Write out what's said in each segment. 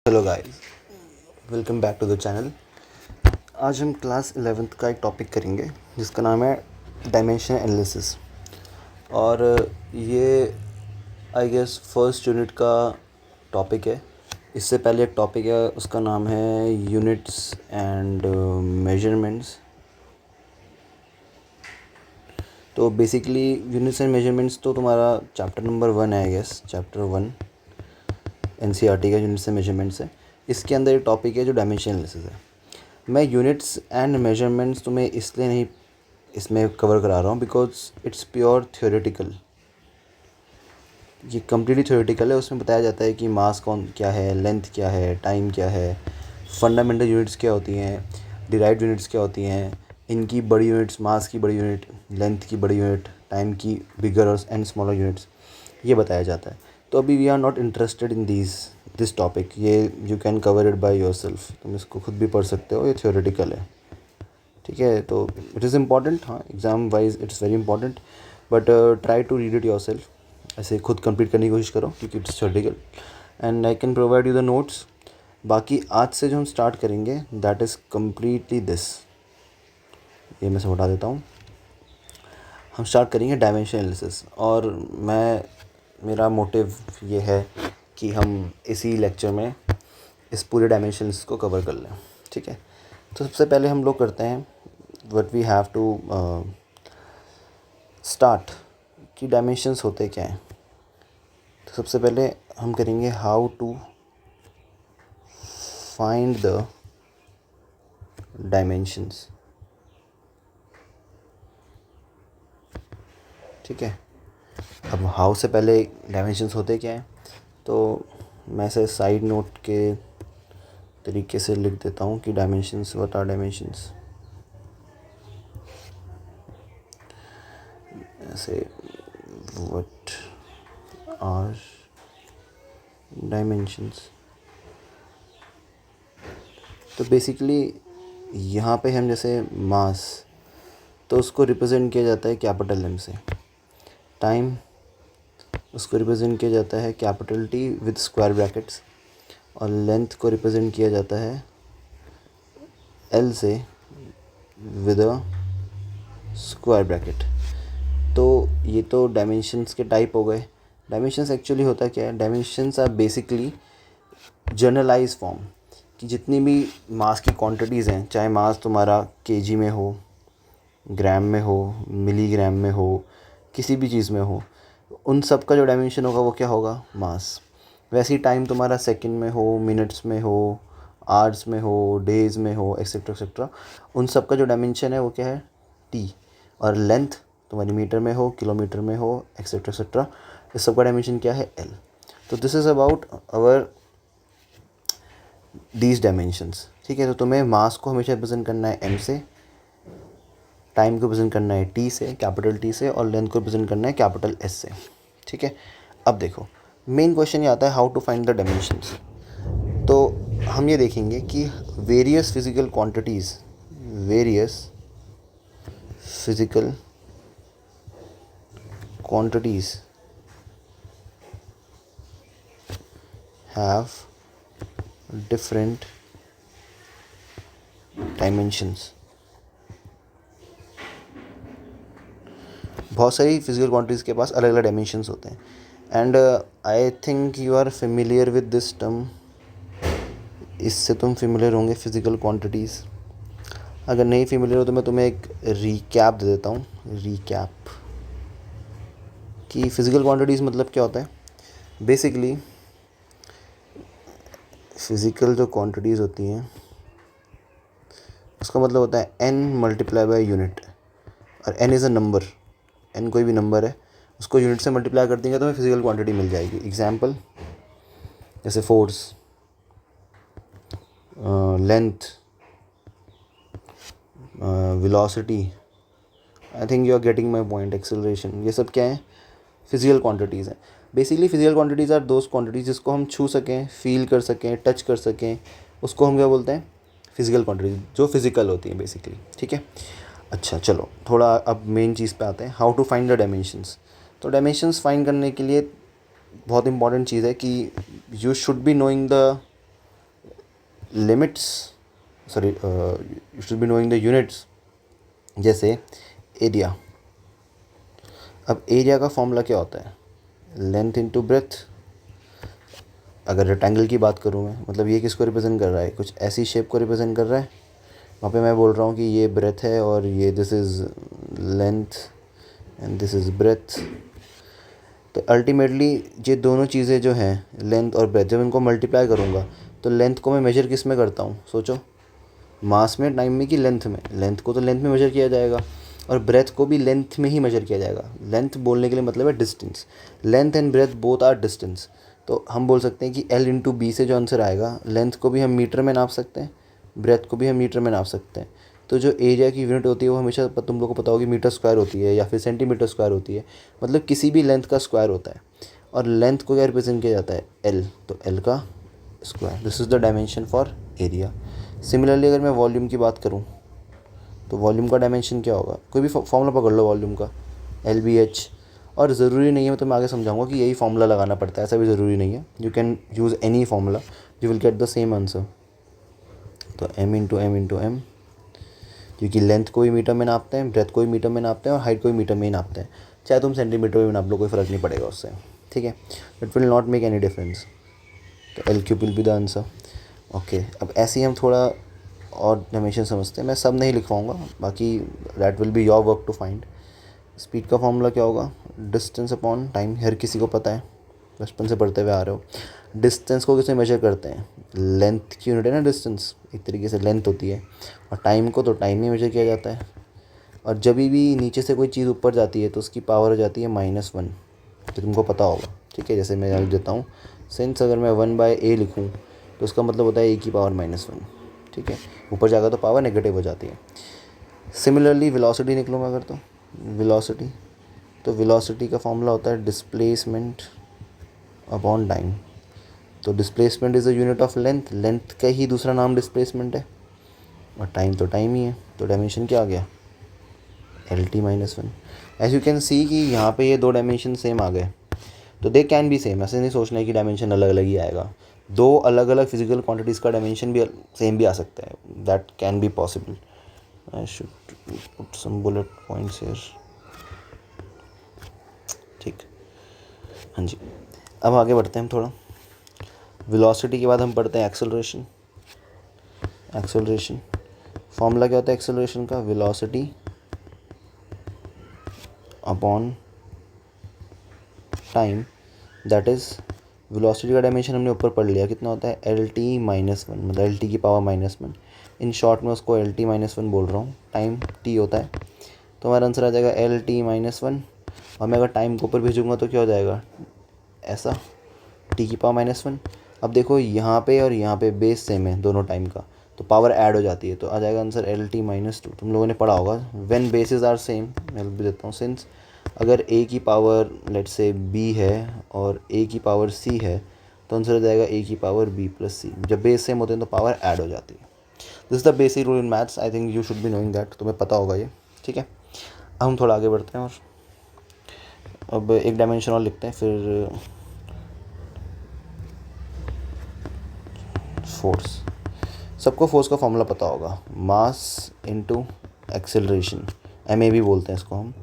Hello guys, welcome back to the channel. आज हम class 11th का एक टॉपिक करेंगे जिसका नाम है डायमेंशन एनालिसिस। और ये आई गेस फर्स्ट यूनिट का टॉपिक है। इससे पहले एक टॉपिक है, उसका नाम है यूनिट्स एंड मेजरमेंट्स। तो बेसिकली यूनिट्स एंड मेजरमेंट्स तो तुम्हारा चैप्टर नंबर 1 है, आई गेस चैप्टर 1 एनसीईआरटी का यूनिट्स एंड मेजरमेंट्स है। इसके अंदर एक टॉपिक है जो डायमेंशन एनालिसिस है। मैं यूनिट्स एंड मेजरमेंट्स तुम्हें इसलिए नहीं इसमें कवर करा रहा हूँ बिकॉज इट्स प्योर थ्योरेटिकल। ये कम्प्लीटली थ्योरेटिकल है। उसमें बताया जाता है कि मास कौन क्या है, लेंथ क्या है, टाइम क्या है, फंडामेंटल यूनिट्स क्या होती हैं, डिराइव्ड यूनिट्स क्या होती हैं, इनकी बड़ी यूनिट्स, मास की बड़ी यूनिट, लेंथ की बड़ी यूनिट, टाइम की बिगर और एंड स्मॉलर यूनिट्स, ये बताया जाता है। तो अभी we are not interested in this topic. ये you can cover it by yourself. तुम इसको खुद भी पढ़ सकते हो, ये थ्योरेटिकल है, ठीक है। तो इट इज़ इम्पॉर्टेंट, हाँ, exam wise it's very important, but try to read it yourself. ऐसे खुद कंप्लीट करने की कोशिश करो क्योंकि it's theoretical and I can provide you the notes. बाकी आज से जो हम स्टार्ट करेंगे दैट इज़ कम्प्लीटली दिस। ये मैं से हटा देता हूँ। हम स्टार्ट करेंगे डायमेंशन एनालिसिस, और मेरा मोटिव ये है कि हम इसी लेक्चर में इस पूरे डायमेंशंस को कवर कर लें, ठीक है। तो सबसे पहले हम लोग करते हैं what we have to start कि डायमेंशंस होते क्या हैं। तो सबसे पहले हम करेंगे how to find the dimensions, ठीक है। अब हाउ से पहले डायमेंशंस होते क्या हैं, तो मैं इसे साइड नोट के तरीके से लिख देता हूँ कि डायमेंशंस, व्हाट आर डायमेंशंस। ऐसे व्हाट आर डायमेंशंस। तो बेसिकली यहाँ पे हम जैसे मास, तो उसको रिप्रेजेंट किया जाता है कैपिटल एम से। टाइम, उसको रिप्रेजेंट किया जाता है capital T with square brackets. और लेंथ को रिप्रेजेंट किया जाता है एल से विद अ स्क्वायर ब्रैकेट। तो ये तो डायमेंशंस के टाइप हो गए। डायमेंशंस एक्चुअली होता क्या है, dimensions are basically generalise form कि जितनी भी मास की क्वांटिटीज़ हैं, चाहे मास तुम्हारा केजी में हो, ग्राम में हो, मिलीग्राम में हो, किसी भी चीज़ में हो, उन सब का जो डायमेंशन होगा वो क्या होगा, मास। वैसे ही टाइम तुम्हारा सेकंड में हो, मिनट्स में हो, आवर्स में हो, डेज़ में हो, एक्सेट्रा एक्सेट्रा, उन सब का जो डायमेंशन है वो क्या है, टी। और लेंथ तुम्हारी मीटर में हो, किलोमीटर में हो, एक्सेट्रा एक्सेट्रा, इस सब का डायमेंशन क्या है, एल। तो this is about our these dimensions, ठीक है। तो तुम्हें मास को हमेशा रिप्रेजेंट करना है एम से, टाइम को रिप्रेजेंट करना है टी से, कैपिटल टी से, और लेंथ को रिप्रेजेंट करना है कैपिटल एस से, ठीक है। अब देखो मेन क्वेश्चन ये आता है how to find the dimensions. तो हम ये देखेंगे कि various physical quantities, various physical quantities have different dimensions. बहुत सारी फिजिकल क्वांटिटीज़ के पास अलग अलग डायमेंशंस होते हैं। And I think you are familiar with this term. इससे तुम फेमिलियर होंगे, फिजिकल क्वांटिटीज़। अगर नहीं फेमिलियर हो तो मैं तुम्हें एक रीकैप दे देता हूँ। रीकैप कि फ़िज़िकल क्वांटिटीज़ मतलब क्या होता है। बेसिकली फ़िज़िकल जो क्वांटिटीज़ होती हैं उसका मतलब होता है n मल्टीप्लाई बाय यूनिट। और n is a number, n कोई भी नंबर है, उसको यूनिट से मल्टीप्लाई कर देंगे तो हमें फिजिकल क्वांटिटी मिल जाएगी। एग्जांपल जैसे force, length, velocity, I think you are getting my point, acceleration, ये सब क्या है, फिजिकल क्वांटिटीज़ हैं। Basically physical quantities are those quantities जिसको हम छू सकें, फील कर सकें, टच कर सकें, उसको हम क्या बोलते हैं, फिजिकल क्वांटिटीज, जो फिजिकल होती हैं बेसिकली, ठीक है। अच्छा चलो थोड़ा अब मेन चीज़ पे आते हैं, how to find the dimensions. तो डायमेंशंस फाइंड करने के लिए बहुत इंपॉर्टेंट चीज़ है कि you should be knowing the limits, sorry, you should be knowing the units. जैसे एरिया. अब एरिया का फॉर्मूला क्या होता है? Length into breadth. अगर रेक्टेंगल की बात करूँ मैं, मतलब ये किसको रिप्रेजेंट कर रहा है? कुछ ऐसी शेप को रिप्रेजेंट कर रहा है. वहाँ पे मैं बोल रहा हूँ कि ये ब्रेथ है और ये this is length and this is breadth. तो अल्टीमेटली ये दोनों चीज़ें जो हैं, लेंथ और ब्रेथ, जब इनको मल्टीप्लाई करूँगा तो लेंथ को मैं मेजर किस में करता हूँ? सोचो, मास में, टाइम में कि लेंथ में? लेंथ को तो लेंथ में मेजर किया जाएगा और ब्रेथ को भी लेंथ में ही मेजर किया जाएगा. लेंथ बोलने के लिए मतलब है distance. Length and breadth both are distance. तो हम बोल सकते हैं कि L इंटू बी से जो आंसर आएगा, लेंथ को भी हम मीटर में नाप सकते हैं, ब्रेथ को भी हम मीटर में नाप सकते हैं. तो जो एरिया की यूनिट होती है वो हमेशा तुम लोग को पता होगी मीटर स्क्वायर होती है या फिर सेंटीमीटर स्क्वायर होती है. मतलब किसी भी लेंथ का स्क्वायर होता है. और लेंथ को क्या रिप्रेजेंट किया जाता है? L. तो L का square. This is the dimension for area. Similarly अगर मैं वॉल्यूम की बात करूँ तो वॉल्यूम का डायमेंशन क्या होगा? कोई भी फॉर्मूला पकड़ लो वॉल्यूम का, LBH. और ज़रूरी नहीं है, मैं तुम्हें आगे समझाऊंगा कि यही फॉर्मूला लगाना पड़ता है, ऐसा भी ज़रूरी नहीं है. You can use any formula, you will get the same answer. तो M into M into M, क्योंकि लेंथ को भी मीटर में नापते हैं, ब्रेथ को भी मीटर में नापते हैं और हाइट को भी मीटर में ही नापते हैं. चाहे तुम सेंटीमीटर में नाप लो, कोई फ़र्क नहीं पड़ेगा उससे. ठीक है, it will not make any difference. तो L cube will be the answer. Okay, अब ऐसे ही हम थोड़ा और डायमेंशन समझते हैं. मैं सब नहीं लिखवाऊँगा, बाकी that will be your work to find. Speed का फॉर्मूला क्या होगा? Distance upon time. हर किसी को पता है, बचपन से पढ़ते हुए आ रहे हो. डिस्टेंस को किसमें मेजर करते हैं? लेंथ की यूनिट है ना डिस्टेंस, एक तरीके से लेंथ होती है. और टाइम को तो टाइम में मेजर किया जाता है. और जब भी नीचे से कोई चीज़ ऊपर जाती है तो उसकी पावर हो जाती है -1, तो तुमको पता होगा. ठीक है, जैसे मैं लिख देता हूँ, सिंस अगर मैं 1/a लिखूँ तो उसका मतलब होता है a की पावर -1. ठीक है, ऊपर जाकर तो पावर नेगेटिव हो जाती है. सिमिलरली वेलोसिटी निकलूँगा अगर, तो वेलोसिटी, तो वेलोसिटी का फॉर्मूला होता है डिस्प्लेसमेंट अपॉन टाइम. तो displacement is a unit of length. Length का ही दूसरा नाम डिस्प्लेसमेंट है और टाइम तो टाइम ही है. तो डायमेंशन क्या आ गया? LT-1. As you can see कि यहाँ पे ये दो डायमेंशन सेम आ गए. तो दे कैन बी सेम. ऐसे नहीं सोचना है कि डायमेंशन अलग अलग ही आएगा. दो अलग अलग फिजिकल क्वांटिटीज़ का डायमेंशन भी सेम भी आ सकता है. That can be possible. I should put some bullet points here. ठीक, हाँ जी. अब आगे बढ़ते हैं हम थोड़ा. वेलोसिटी के बाद हम पढ़ते हैं एक्सेलरेशन. एक्सेलरेशन फॉर्मूला क्या होता है एक्सेलरेशन का? Velocity upon time. That is, velocity का डायमेंशन हमने ऊपर पढ़ लिया, कितना होता है? LT-1, मतलब LT की पावर -1. इन शॉर्ट में उसको LT-1 बोल रहा हूँ. टाइम T होता है, तो हमारा आंसर आ जाएगा LT-1. और मैं अगर टाइम को ऊपर भेजूँगा तो क्या हो जाएगा? ऐसा, T की पावर -1. अब देखो यहाँ पे और यहाँ पे बेस सेम है दोनों टाइम का, तो पावर ऐड हो जाती है, तो आ जाएगा आंसर LT-2. तुम लोगों ने पढ़ा होगा व्हेन बेसिस आर सेम. मैं भी देता हूँ, सिंस अगर A की पावर लेट्स से B है और A की पावर C है, तो आंसर हो जाएगा A की पावर B + C. जब बेस सेम होते हैं तो पावर ऐड हो जाती है. This is the basic rule in maths. I think you should be knowing that. तुम्हें पता होगा ये. ठीक है, अब हम थोड़ा आगे बढ़ते हैं और अब एक डायमेंशन और लिखते हैं, फिर फोर्स. सबको फोर्स का फॉर्मूला पता होगा, मास इंटू एक्सेलरेशन. MA भी बोलते हैं इसको हम.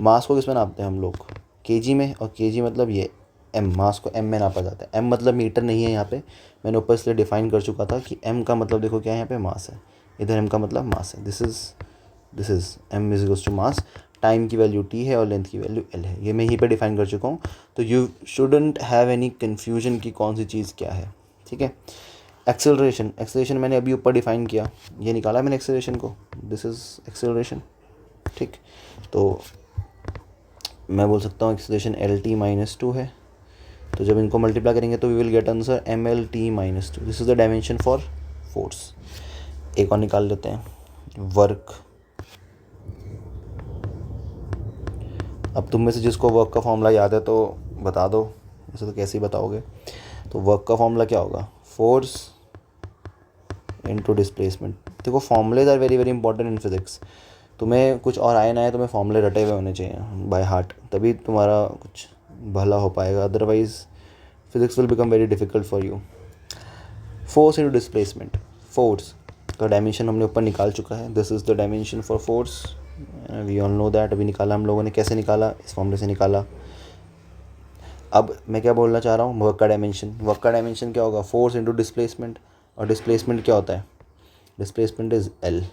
मास को किस में नापते हैं हम लोग? केजी में. और केजी मतलब ये M, मास को M में नापा जाता है. M मतलब मीटर नहीं है यहाँ पे, मैंने ऊपर इसलिए डिफाइन कर चुका था कि M का मतलब देखो क्या है, यहाँ पे मास है, इधर M का मतलब मास है. This is M is equals to mass. Time की वैल्यू T है और लेंथ की वैल्यू L है. ये मैं यहीं पे डिफाइन कर चुका हूँ, तो you shouldn't have any confusion कि कौन सी चीज़ क्या है. ठीक है. एक्सेलरेशन मैंने अभी ऊपर डिफाइन किया, ये निकाला मैंने एक्सेलरेशन को. This is acceleration. ठीक, तो मैं बोल सकता हूँ एक्सेलरेशन LT-2 है. तो जब इनको मल्टीप्लाई करेंगे तो we will get answer MLT-2. This is the dimension for force. एक और निकाल लेते हैं, वर्क. अब तुम में से जिसको वर्क का फॉर्मूला याद है तो बता दो, वैसे तो कैसे ही बताओगे. तो वर्क का फॉर्मूला क्या होगा? Force into displacement. देखो formulae are very very important in physics. तुम्हें कुछ और आए ना आए, तुम्हें फॉर्मूले रटे हुए होने चाहिए बाय हार्ट, तभी तुम्हारा कुछ भला हो पाएगा. Otherwise physics will become very difficult for you. Force into displacement, force का डायमेंशन हमने ऊपर निकाल चुका है, this is the dimension for force, we all know that. अभी निकाला हम लोगों ने, कैसे निकाला, इस फॉर्मूले से निकाला। अब मैं क्या बोलना चाह रहा हूँ, वर्क का डायमेंशन, वर्क का डायमेंशन क्या होगा, फोर्स इंटू डिस्प्लेसमेंट, और डिस्प्लेसमेंट क्या होता है, डिस्प्लेसमेंट इज़ एल।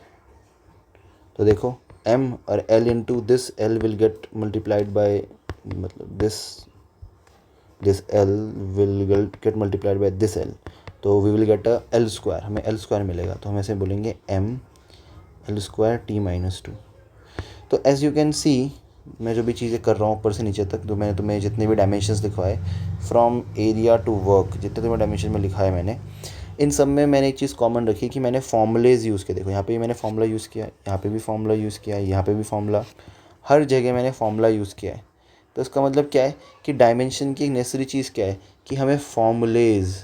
तो देखो m और l into this l will get multiplied by, मतलब this l will get multiplied by this l, तो we will get a l square, हमें l स्क्वायर मिलेगा। तो हम ऐसे बोलेंगे m l square t minus 2। तो एज़ यू कैन सी, मैं जो भी चीज़ें कर रहा हूँ ऊपर से नीचे तक, तो मैंने तुम्हें जितने भी डायमेंशंस लिखवाए फ्रॉम एरिया टू वर्क, जितने तुम्हें डायमेंशन में लिखा है मैंने, इन सब में मैंने एक चीज़ कॉमन रखी कि मैंने फॉर्मूलेज यूज़ किए। देखो यहाँ पे भी मैंने फार्मूला यूज़ किया, यहाँ पे भी फार्मूला यूज़ किया, यहाँ पे भी फार्मूला, हर जगह मैंने फार्मूला यूज़ किया है। तो इसका मतलब क्या है कि डायमेंशन की एक नेसेसरी चीज़ क्या है कि हमें फॉर्मूलेज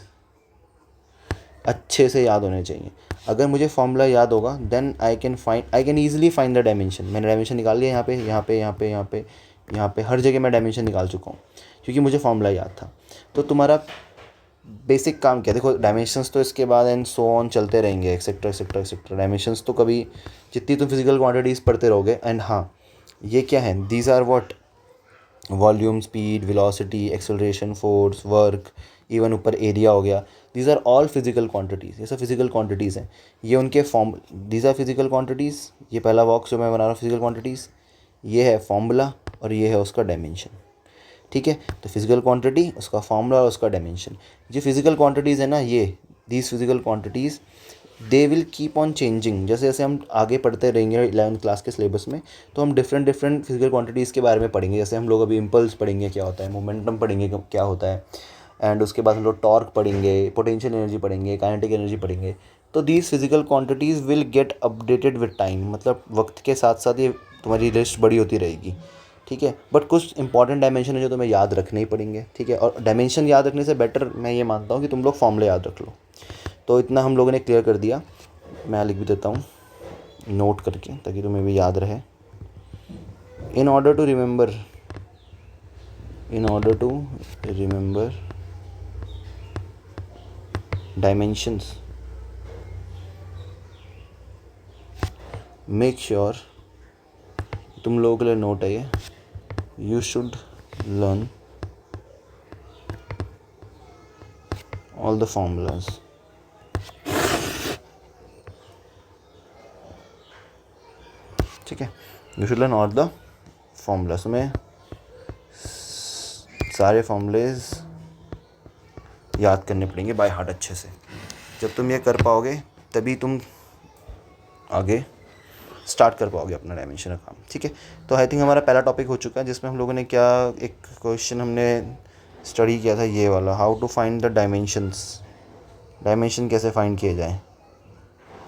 अच्छे से याद होने चाहिए। अगर मुझे फॉर्मूला याद होगा then I can easily find the dimension. मैंने डायमेंशन निकाल लिया यहाँ पे, यहाँ पे, यहाँ पे, यहाँ पे, यहाँ पे, हर जगह मैं डायमेंशन निकाल चुका हूँ क्योंकि मुझे फॉर्मूला याद था। तो तुम्हारा बेसिक काम क्या, देखो डायमेंशंस तो इसके बाद एंड सो ऑन चलते रहेंगे, एक्सेट्रा एक्सेट्रा एक्सेट्रा। डायमेंशंस तो कभी, जितनी तुम फिजिकल क्वांटिटीज़ पढ़ते रहोगे। एंड हाँ, ये क्या है, these are what, volume, speed, velocity, acceleration, force, work, even ऊपर एरिया हो गया, these are all physical quantities. ये सब फिजिकल क्वांटिटीज़ हैं, ये उनके form, these are physical quantities. ये पहला बॉक्स जो मैं बना रहा हूँ फिजिकल क्वांटिटीज़, ये है फॉर्मूला और ये है उसका डायमेंशन। ठीक है, तो फिजिकल क्वांटिटी, उसका फॉर्मूला और उसका डायमेंशन। जो फिजिकल क्वांटिटीज़ है ना, ये these physical quantities they will keep on changing. जैसे जैसे हम आगे पढ़ते रहेंगे 11th क्लास के सिलेबस में, तो हम डिफरेंट डिफरेंट फिजिकल क्वांटिटीज़ के बारे में पढ़ेंगे। जैसे हम लोग अभी इम्पल्स पढ़ेंगे क्या होता है, मोमेंटम पढ़ेंगे क्या होता है, एंड उसके बाद हम लोग टॉर्क पढ़ेंगे, पोटेंशियल एनर्जी पढ़ेंगे, काइनेटिक एनर्जी पढ़ेंगे। तो these physical quantities will get updated with time, मतलब वक्त के साथ साथ ये तुम्हारी लिस्ट बड़ी होती रहेगी। ठीक है, बट कुछ इंपॉर्टेंट डायमेंशन है जो तुम्हें याद रखने ही पड़ेंगे। ठीक है, और डायमेंशन याद रखने से बेटर मैं ये मानता हूँ कि तुम लोग फॉर्मूले याद रख लो। तो इतना हम लोगों ने क्लियर कर दिया, मैं लिख भी देता हूँ नोट करके ताकि तुम्हें भी याद रहे। In order to remember dimensions, make sure, तुम लोगों के लिए नोट है ये, you should learn all the formulas। ठीक है, you should learn all the formulas. तुम्हें सारे फॉर्मूलेज याद करने पड़ेंगे बाय हार्ट अच्छे से। जब तुम ये कर पाओगे तभी तुम आगे स्टार्ट कर पाओगे अपना डायमेंशन का काम। ठीक है, तो आई थिंक हमारा पहला टॉपिक हो चुका है जिसमें हम लोगों ने क्या, एक क्वेश्चन हमने स्टडी किया था ये वाला, how to find the dimensions, dimension कैसे फाइंड किए जाएँ।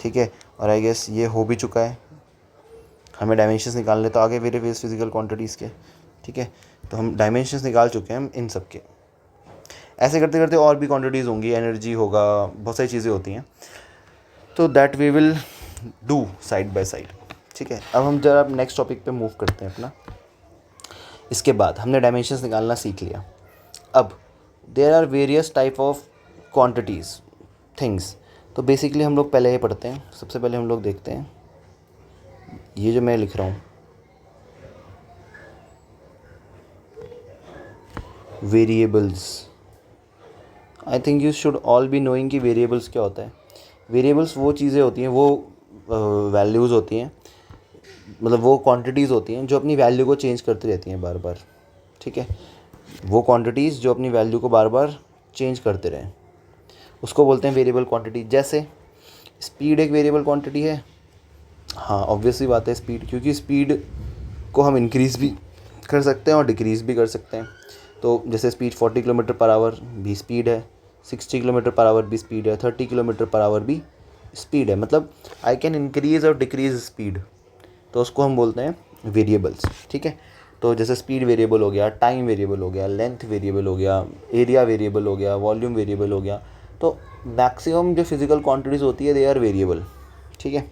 ठीक है, और आई गेस ये हो भी चुका है। हमें डायमेंशंस निकालने तो आगे वेरिएबल्स फिजिकल क्वांटिटीज़ के। ठीक है, तो हम डायमेंशंस निकाल चुके हैं हम इन सब के। ऐसे करते करते और भी क्वांटिटीज़ होंगी, एनर्जी होगा, बहुत सारी चीज़ें होती हैं, तो that we will do side by side. ठीक है, अब हम जरा नेक्स्ट टॉपिक पे मूव करते हैं अपना। इसके बाद हमने डायमेंशंस निकालना सीख लिया। अब there are various type of quantities, things. तो बेसिकली हम लोग पहले ये पढ़ते हैं। सबसे पहले हम लोग देखते हैं ये जो मैं लिख रहा हूँ, variables. I think you should all be knowing कि वेरिएबल्स क्या होता है। वेरिएबल्स वो चीज़ें होती हैं, वो वैल्यूज़ होती हैं, मतलब वो क्वांटिटीज़ होती हैं जो अपनी वैल्यू को चेंज करती रहती हैं बार बार। ठीक है, वो क्वांटिटीज़ जो अपनी वैल्यू को बार बार चेंज करते रहें, उसको बोलते हैं वेरिएबल क्वांटिटी। जैसे स्पीड एक वेरिएबल क्वांटिटी है। हाँ, ऑब्वियसली बात है स्पीड, क्योंकि स्पीड को हम इंक्रीज़ भी कर सकते हैं और डिक्रीज़ भी कर सकते हैं। तो जैसे स्पीड 40 किलोमीटर पर आवर भी स्पीड है, 60 किलोमीटर पर आवर भी स्पीड है, 30 किलोमीटर पर आवर भी स्पीड है। मतलब आई कैन इंक्रीज़ और डिक्रीज़ स्पीड, तो उसको हम बोलते हैं वेरिएबल्स। ठीक है, तो जैसे स्पीड वेरिएबल हो गया, टाइम वेरिएबल हो गया, लेंथ वेरिएबल हो गया, एरिया वेरिएबल हो गया, वॉल्यूम वेरिएबल हो गया। तो मैक्सिमम जो फिजिकल क्वांटिटीज़ होती है दे आर वेरिएबल। ठीक है,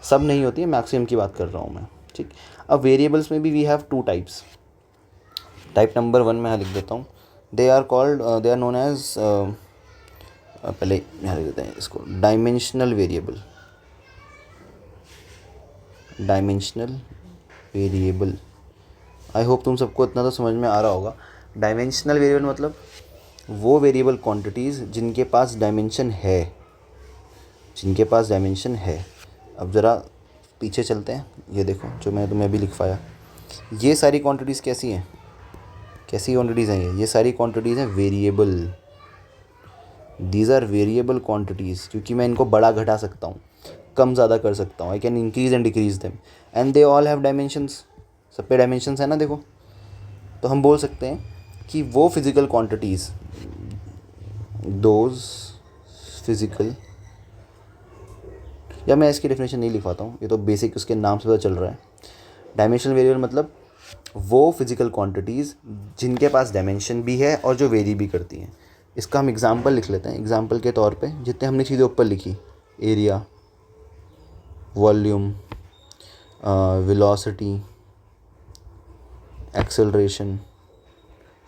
सब नहीं होती है, मैक्सिमम की बात कर रहा हूँ मैं। ठीक, अब वेरिएबल्स में भी we have two types. Type number 1 मैं लिख देता हूँ, दे आर नोन एज पहले यहाँ लिख देते हैं इसको, dimensional variable. Dimensional variable, I hope तुम सबको इतना तो समझ में आ रहा होगा। डायमेंशनल वेरिएबल मतलब वो वेरिएबल क्वांटिटीज़ जिनके पास डायमेंशन है, जिनके पास डायमेंशन है। अब ज़रा पीछे चलते हैं, ये देखो जो मैंने तुम्हें अभी लिखवाया, ये सारी क्वांटिटीज़ कैसी हैं, कैसी क्वांटिटीज़ हैं ये सारी क्वांटिटीज़ हैं variable. These are variable quantities, क्योंकि मैं इनको बड़ा घटा सकता हूँ, कम ज़्यादा कर सकता हूँ। I can increase and decrease them and they all have dimensions. सब पे डायमेंशंस है ना, देखो। तो हम बोल सकते हैं कि वो फिज़िकल क्वांटिटीज़, दोज फिज़िकल, या मैं इसकी डेफिनेशन नहीं लिखवाता हूँ, ये तो बेसिक उसके नाम से पता चल रहा है। डायमेंशनल वेरिएबल मतलब वो फिज़िकल क्वांटिटीज़ जिनके पास डायमेंशन भी है और जो वेरी भी करती हैं। इसका हम एग्जांपल लिख लेते हैं। एग्जांपल के तौर पे जितने हमने चीज़ें ऊपर लिखी, area, volume, velocity, acceleration,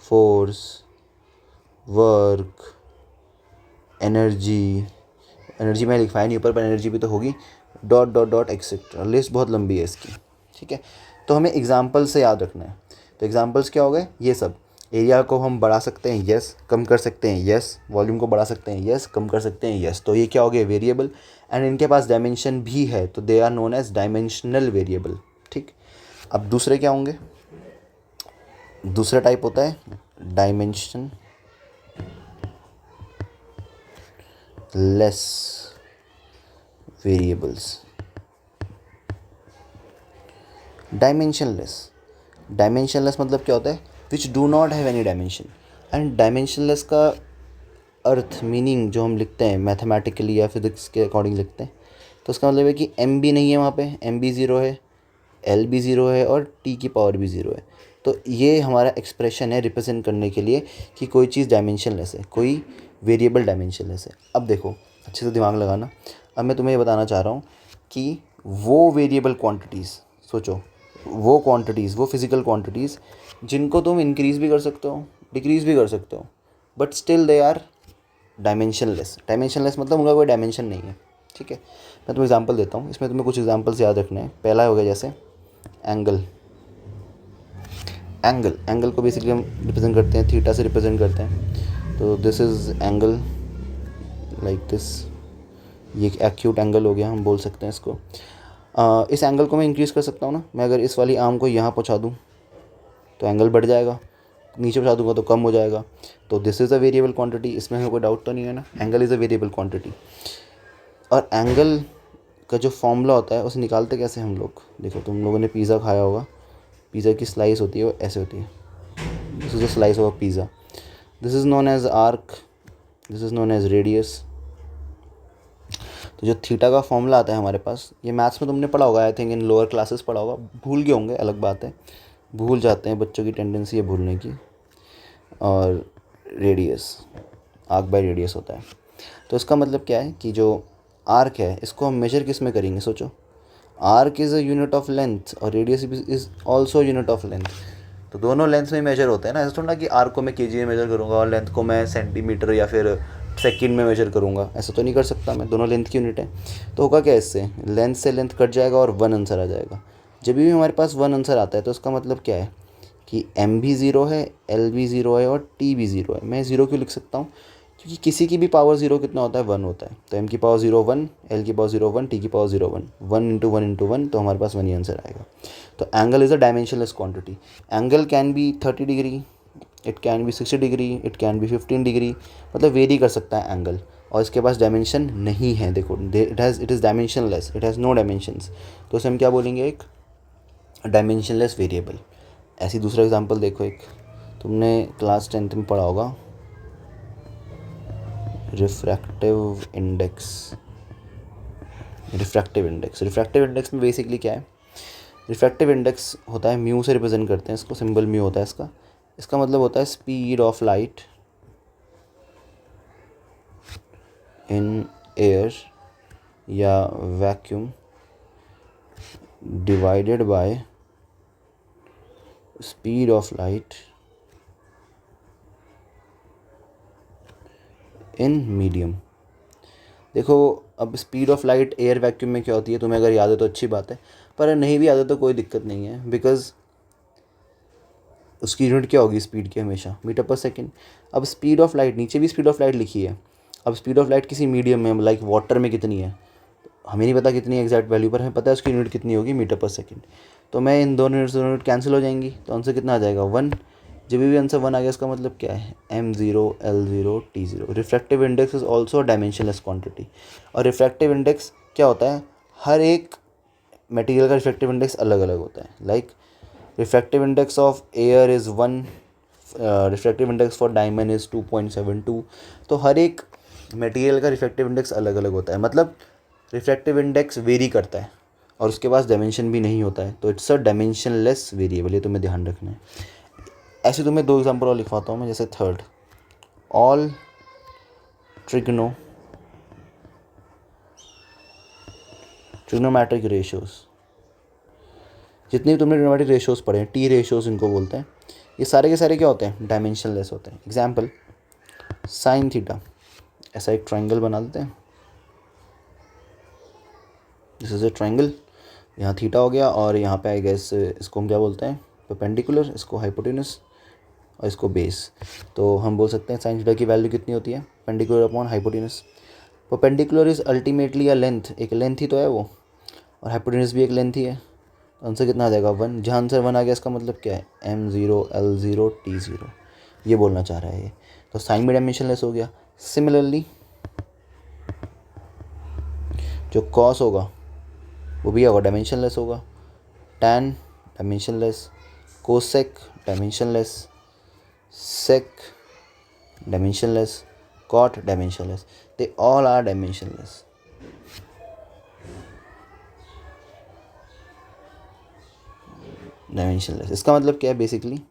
force, work, energy, energy मैं लिखवाया नहीं ऊपर, पर एनर्जी भी तो होगी, dot dot dot etcetera. List बहुत लंबी है इसकी, ठीक है। तो हमें एग्जांपल से याद रखना है। तो एग्जांपल्स क्या हो गए, ये सब। एरिया को हम बढ़ा सकते हैं, यस। कम कर सकते हैं, यस। वॉल्यूम को बढ़ा सकते हैं, यस। कम कर सकते हैं, यस। तो ये क्या हो गया, वेरिएबल, एंड इनके पास डायमेंशन भी है, तो they are known as dimensional variable, ठीक। अब दूसरे क्या होंगे, दूसरा टाइप होता है डायमेंशन लेस वेरिएबल्स। डायमेंशनलेस मतलब क्या होता है, which do not have any dimension. And dimensionless का अर्थ, मीनिंग जो हम लिखते हैं मैथमेटिकली या फिजिक्स के अकॉर्डिंग लिखते हैं, तो उसका मतलब है कि एम भी नहीं है वहाँ पे, एम भी ज़ीरो है, एल भी ज़ीरो है और टी की पावर भी ज़ीरो है। तो ये हमारा एक्सप्रेशन है रिप्रेजेंट करने के लिए कि कोई चीज़ डायमेंशनलेस है, कोई वेरिएबल डायमेंशनलेस है। अब देखो अच्छे से दिमाग लगाना, अब मैं तुम्हें ये बताना चाह रहा हूँ कि वो वेरिएबल क्वांटिटीज़, सोचो वो क्वांटिटीज़, वो फिज़िकल क्वांटिटीज़ जिनको तुम इंक्रीज़ भी कर सकते हो, डिक्रीज़ भी कर सकते हो, but still they are dimensionless. Dimensionless मतलब उनका कोई डायमेंशन नहीं है, ठीक है। मैं तुम्हें एग्जांपल देता हूँ, इसमें तुम्हें कुछ एग्जांपल्स याद रखने हैं। पहला हो गया जैसे एंगल। एंगल को बेसिकली हम रिप्रेजेंट करते हैं, थीटा से रिप्रेजेंट करते हैं। तो this is angle like this, ये एक एक्यूट एंगल हो गया, हम बोल सकते हैं इसको। इस एंगल को मैं इंक्रीज़ कर सकता हूँ ना, मैं अगर इस वाली आर्म को यहाँ पहुँचा दूँ तो एंगल बढ़ जाएगा, नीचे पहुँचा दूँगा तो कम हो जाएगा। तो this is a variable quantity, इसमें हमें कोई डाउट तो नहीं है ना, angle is a variable quantity. और एंगल का जो फॉर्मूला होता है उसे निकालते कैसे हम लोग, देखो तुम लोगों ने पिज़्ज़ा खाया होगा, पिज़्ज़ा की स्लाइस होती है वो ऐसे होती है, this is a slice of pizza, this is known as arc, this is known as radius. तो जो थीटा का फॉर्मूला आता है हमारे पास, ये मैथ्स में तुमने पढ़ा होगा, I think in lower classes पढ़ा होगा, भूल गए होंगे अलग बात है, भूल जाते हैं, बच्चों की टेंडेंसी है भूलने की। और रेडियस, आर्क बाय रेडियस होता है। तो इसका मतलब क्या है कि जो आर्क है इसको हम मेजर किस में करेंगे, सोचो। Arc is a unit of length और radius is also unit of length. तो दोनों लेंथ में मेजर होता है ना, ऐसा थोड़ा कि आर्क को मैं केजी में मेजर करूँगा और लेंथ को मैं सेंटीमीटर या फिर सेकंड में मेजर करूँगा, ऐसा तो नहीं कर सकता मैं, दोनों लेंथ की यूनिट है। तो होगा क्या, इससे लेंथ से लेंथ कट जाएगा और वन आंसर आ जाएगा। जब भी हमारे पास वन आंसर आता है तो उसका मतलब क्या है कि एम भी ज़ीरो है, एल भी ज़ीरो है और टी भी ज़ीरो है। मैं ज़ीरो क्यों लिख सकता हूँ, क्योंकि किसी की भी पावर ज़ीरो कितना होता है, वन होता है। तो एम की पावर ज़ीरो वन, एल की पावर ज़ीरो वन, टी की power zero one, one into one, तो हमारे पास वन ही आंसर आएगा। तो angle is a dimensionless quantity. Angle can be 30 degree, it can be 60 degree, it can be 15 degree, मतलब very कर सकता है एंगल, और इसके पास डायमेंशन नहीं है। देखो it is dimensionless, it has no dimensions. तो उसे हम क्या बोलेंगे, एक डायमेंशनलेस वेरिएबल। ऐसी दूसरा एग्जांपल देखो, एक तुमने क्लास 10th में पढ़ा होगा, रिफ्रैक्टिव इंडेक्स। रिफ्रैक्टिव इंडेक्स में बेसिकली क्या है, रिफ्रैक्टिव इंडेक्स होता है, म्यू से रिप्रेजेंट करते हैं इसको, सिंबल म्यू होता है इसका। इसका मतलब होता है speed of light in air या vacuum divided by speed of light in medium. देखो अब speed of light air vacuum में क्या होती है, तुम्हें अगर याद है तो अच्छी बात है, पर नहीं भी याद है तो कोई दिक्कत नहीं है, बिकॉज उसकी यूनिट क्या होगी स्पीड की, हमेशा मीटर पर सेकेंड। अब स्पीड ऑफ लाइट, नीचे भी स्पीड ऑफ लाइट लिखी है, अब स्पीड ऑफ लाइट किसी मीडियम में लाइक वाटर में कितनी है, हमें नहीं पता कितनी एग्जैक्ट वैल्यू, पर हमें पता है उसकी यूनिट कितनी होगी, मीटर पर सेकेंड। तो मैं इन दोनों यूनिट कैंसिल हो जाएंगी, तो आंसर कितना आ जाएगा 1। जब भी आंसर 1 आ गया इसका मतलब क्या है, m0 l0 t0। Refractive index is also dimensionless quantity. और रिफ्रैक्टिव इंडेक्स क्या होता है, हर एक मटेरियल का रिफ्रैक्टिव इंडेक्स अलग अलग होता है। Like refractive index of air is 1, refractive index for diamond is 2.72। तो हर एक मटेरियल का रिफ्रैक्टिव इंडेक्स अलग अलग होता है, मतलब रिफ्रैक्टिव इंडेक्स वेरी करता है और उसके पास डायमेंशन भी नहीं होता है, तो इट्स अ डायमेंशनलेस वेरिएबल, ये तुम्हें ध्यान रखना है। ऐसे तुम्हें 2 एग्जांपल और लिखवाता हूँ मैं, जैसे थर्ड, ऑल ट्रिग्नोमेट्रिक रेशियोज, जितने भी तुमने ट्रिग्नोमेट्रिक रेशियोज पढ़े हैं, टी रेशियोज इनको बोलते हैं, ये सारे के सारे क्या होते हैं, डायमेंशनलेस होते हैं। एग्जाम्पल साइन थीटा, ऐसा एक ट्रायंगल बना देते हैं, दिस इज ए ट्रायंगल, यहाँ थीटा हो गया और यहाँ पे आई गेस इसको हम क्या बोलते हैं, परपेंडिकुलर, इसको हाइपोटेन्यूस और इसको बेस। तो हम बोल सकते हैं साइन थीटा की वैल्यू कितनी होती है, perpendicular upon hypotenuse. Perpendicular is ultimately a length, एक लेंथ ही तो है वो, और हाइपोटेन्यूस भी एक लेंथ ही है, तो आंसर कितना आ जाएगा 1। जहाँ आंसर 1 आ गया इसका मतलब क्या है, m0 l0 t0, ये बोलना चाह रहा है ये। तो साइन भी डायमेंशनलेस हो गया। सिमिलरली जो कॉस होगा वो भी होगा, डायमेंशनलेस होगा। Tan dimensionless, cosec dimensionless, sec dimensionless, cot dimensionless, they all are dimensionless. Dimensionless इसका मतलब क्या है, बेसिकली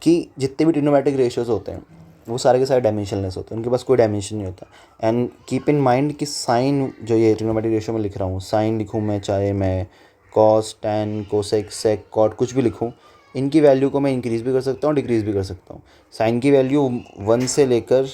कि जितने भी ट्रिग्नोमेट्रिक रेशियोज होते हैं वो सारे के सारे डायमेंशनलेस होते हैं, उनके पास कोई डायमेंशन नहीं होता। एंड कीप इन माइंड कि साइन जो ये ट्रिग्नोमेट्रिक रेशियो में लिख रहा हूँ, साइन लिखूँ मैं, चाहे मैं cos tan cosec sec cot कुछ भी लिखूँ, इनकी वैल्यू को मैं इंक्रीज़ भी कर सकता हूँ, डिक्रीज़ भी कर सकता हूँ। साइन की वैल्यू 1 से लेकर